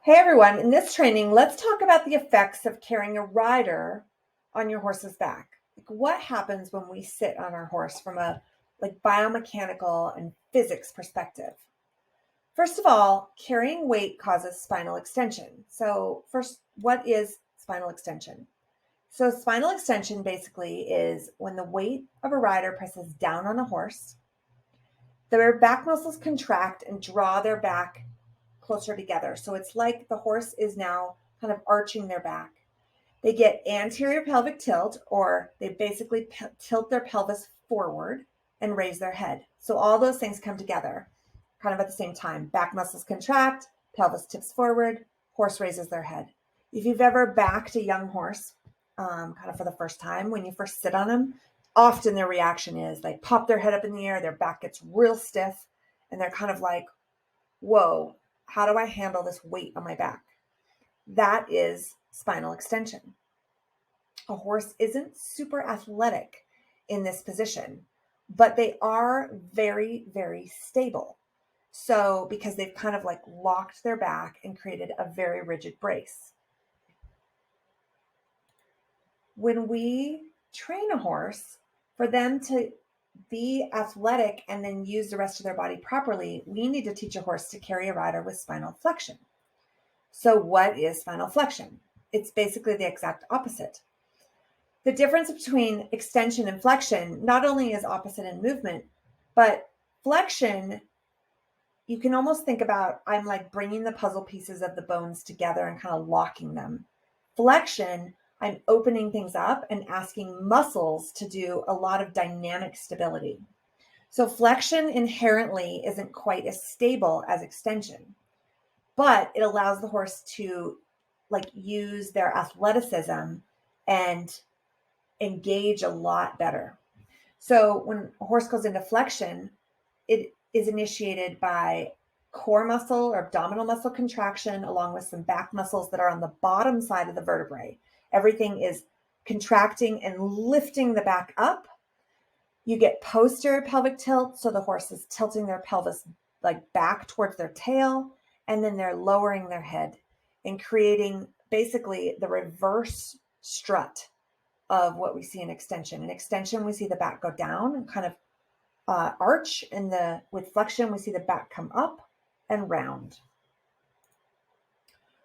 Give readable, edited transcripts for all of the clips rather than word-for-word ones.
Hey everyone, in this training, let's talk about the effects of carrying a rider on your horse's back. Like what happens when we sit on our horse from a biomechanical and physics perspective. First of all, carrying weight causes spinal extension. So first, what is spinal extension? So spinal extension basically is when the weight of a rider presses down on a horse, their back muscles contract and draw their back closer together. So it's like the horse is now kind of arching their back. They get anterior pelvic tilt, or they basically tilt their pelvis forward and raise their head. So all those things come together kind of at the same time. Back muscles contract, pelvis tips forward, horse raises their head. If you've ever backed a young horse, kind of for the first time, when you first sit on them, often their reaction is they pop their head up in the air, their back gets real stiff, and they're kind of like, whoa, how do I handle this weight on my back? That is spinal extension. A horse isn't super athletic in this position, but they are very, very stable. So, because they've kind of like locked their back and created a very rigid brace. When we train a horse, for them to be athletic and then use the rest of their body properly, we need to teach a horse to carry a rider with spinal flexion. So what is spinal flexion? It's basically the exact opposite. The difference between extension and flexion not only is opposite in movement, but flexion, you can almost think about, I'm like bringing the puzzle pieces of the bones together and kind of locking them. Flexion, I'm opening things up and asking muscles to do a lot of dynamic stability. So flexion inherently isn't quite as stable as extension, but it allows the horse to use their athleticism and engage a lot better. So when a horse goes into flexion, it is initiated by core muscle or abdominal muscle contraction, along with some back muscles that are on the bottom side of the vertebrae. Everything is contracting and lifting the back up. You get posterior pelvic tilt, so the horse is tilting their pelvis back towards their tail, and then they're lowering their head and creating basically the reverse strut of what we see in extension. In extension, we see the back go down and kind of arch, and with flexion, we see the back come up and round.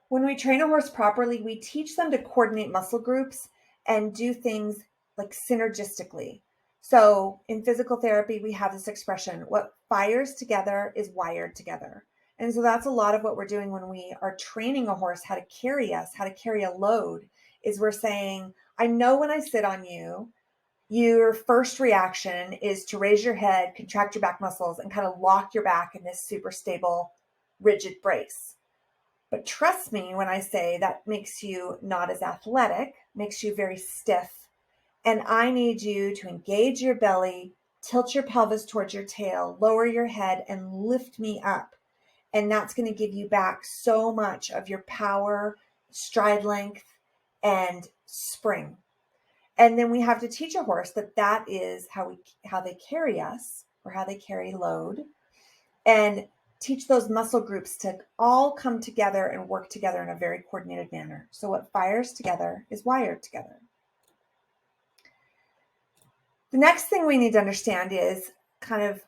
When we train a horse properly, we teach them to coordinate muscle groups and do things like synergistically. So in physical therapy, we have this expression, what fires together is wired together. And so that's a lot of what we're doing when we are training a horse how to carry us, how to carry a load, is we're saying, I know when I sit on you, your first reaction is to raise your head, contract your back muscles, and kind of lock your back in this super stable, rigid brace. But trust me when I say that makes you not as athletic, makes you very stiff. And I need you to engage your belly, tilt your pelvis towards your tail, lower your head, and lift me up. And that's going to give you back so much of your power, stride length, and spring. And then we have to teach a horse that is how they carry us, or how they carry load, and teach those muscle groups to all come together and work together in a very coordinated manner. So what fires together is wired together. The next thing we need to understand is kind of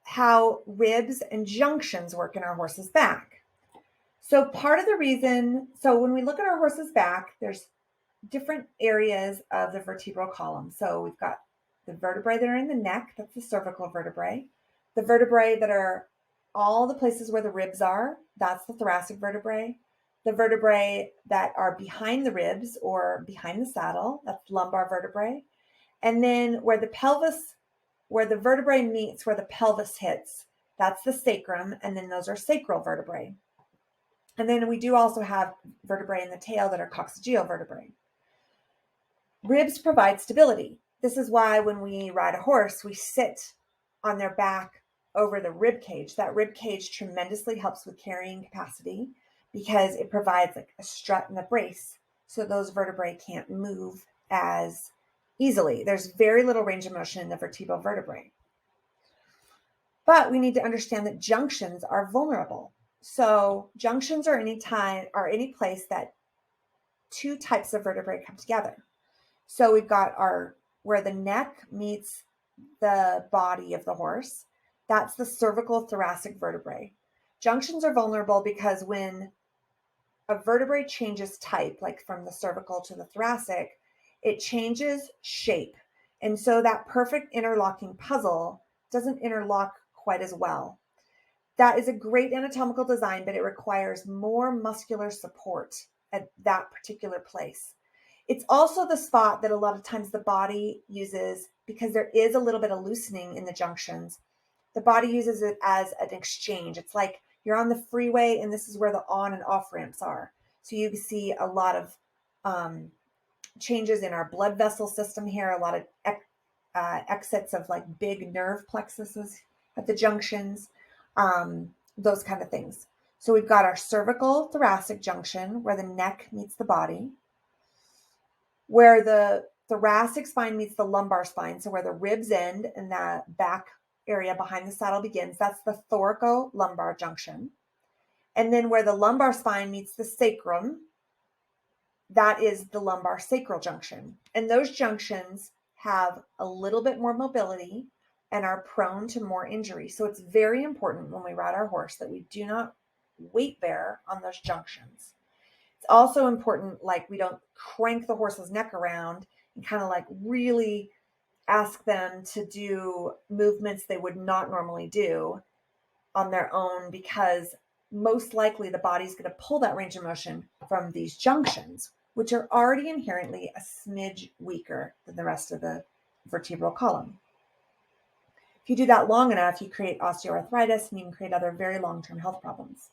how ribs and junctions work in our horse's back. So part of the reason, so when we look at our horse's back, there's different areas of the vertebral column. So we've got the vertebrae that are in the neck, that's the cervical vertebrae. The vertebrae that are all the places where the ribs are, that's the thoracic vertebrae. The vertebrae that are behind the ribs or behind the saddle, that's lumbar vertebrae. And then where the vertebrae meets where the pelvis hits, that's the sacrum, and then those are sacral vertebrae. And then we do also have vertebrae in the tail that are coccygeal vertebrae. Ribs provide stability. This is why when we ride a horse, we sit on their back over the rib cage. That rib cage tremendously helps with carrying capacity because it provides like a strut and a brace, so those vertebrae can't move as easily. There's very little range of motion in the vertebral vertebrae. But we need to understand that junctions are vulnerable. So junctions are any place that two types of vertebrae come together. So we've got where the neck meets the body of the horse. That's the cervical thoracic vertebrae. Junctions are vulnerable because when a vertebrae changes type, like from the cervical to the thoracic, it changes shape. And so that perfect interlocking puzzle doesn't interlock quite as well. That is a great anatomical design, but it requires more muscular support at that particular place. It's also the spot that a lot of times the body uses, because there is a little bit of loosening in the junctions. The body uses it as an exchange. It's like you're on the freeway and this is where the on and off ramps are. So you see a lot of changes in our blood vessel system here, a lot of exits of like big nerve plexuses at the junctions, those kind of things. So we've got our cervical thoracic junction where the neck meets the body, where the thoracic spine meets the lumbar spine. So where the ribs end and the back area behind the saddle begins, that's the thoracolumbar junction. And then where the lumbar spine meets the sacrum, that is the lumbar sacral junction. And those junctions have a little bit more mobility and are prone to more injury. So it's very important when we ride our horse that we do not weight bear on those junctions. It's also important, like, we don't crank the horse's neck around and kind of like really ask them to do movements they would not normally do on their own, because most likely the body's going to pull that range of motion from these junctions, which are already inherently a smidge weaker than the rest of the vertebral column. If you do that long enough, you create osteoarthritis and you can create other very long-term health problems.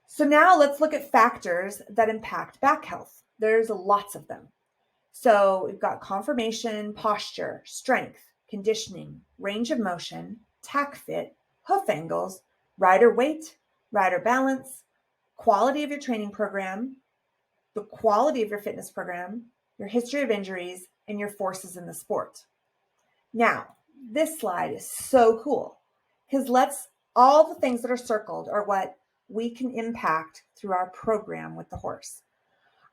So now let's look at factors that impact back health. There's lots of them. So we've got conformation, posture, strength, conditioning, range of motion, tack fit, hoof angles, rider weight, rider balance, quality of your training program, the quality of your fitness program, your history of injuries, and your forces in the sport. Now, this slide is so cool because all the things that are circled are what we can impact through our program with the horse.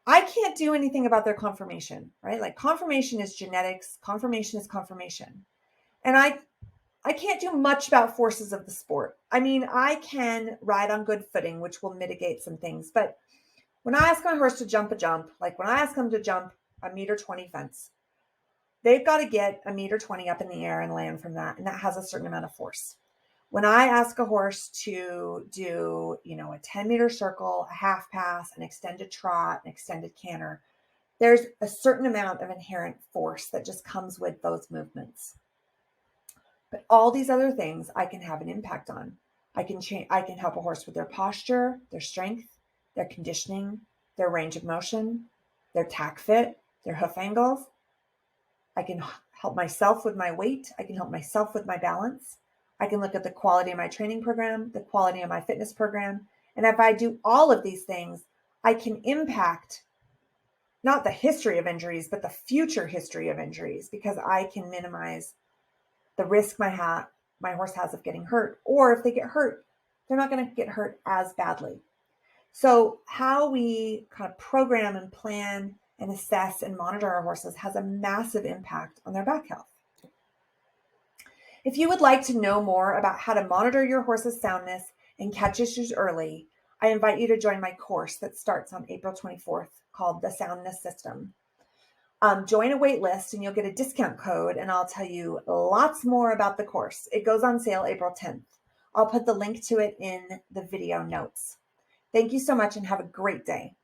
I can't do anything about their conformation, right? Like, conformation is genetics, conformation is conformation. And I can't do much about forces of the sport. I mean, I can ride on good footing, which will mitigate some things. But when I ask my horse to jump a jump, like when I ask them to jump a 1.20 meter fence, they've got to get a 1.20 meter up in the air and land from that. And that has a certain amount of force. When I ask a horse to do, a 10-meter circle, a half pass, an extended trot, an extended canter, there's a certain amount of inherent force that just comes with those movements. But all these other things I can have an impact on. I can help a horse with their posture, their strength, their conditioning, their range of motion, their tack fit, their hoof angles. I can help myself with my weight. I can help myself with my balance. I can look at the quality of my training program, the quality of my fitness program. And if I do all of these things, I can impact not the history of injuries, but the future history of injuries, because I can minimize the risk my horse has of getting hurt. Or if they get hurt, they're not going to get hurt as badly. So how we kind of program and plan and assess and monitor our horses has a massive impact on their back health. If you would like to know more about how to monitor your horse's soundness and catch issues early, I invite you to join my course that starts on April 24th called the SOUNDNESS System. Join a wait list and you'll get a discount code, and I'll tell you lots more about the course. It goes on sale April 10th. I'll put the link to it in the video notes. Thank you so much and have a great day.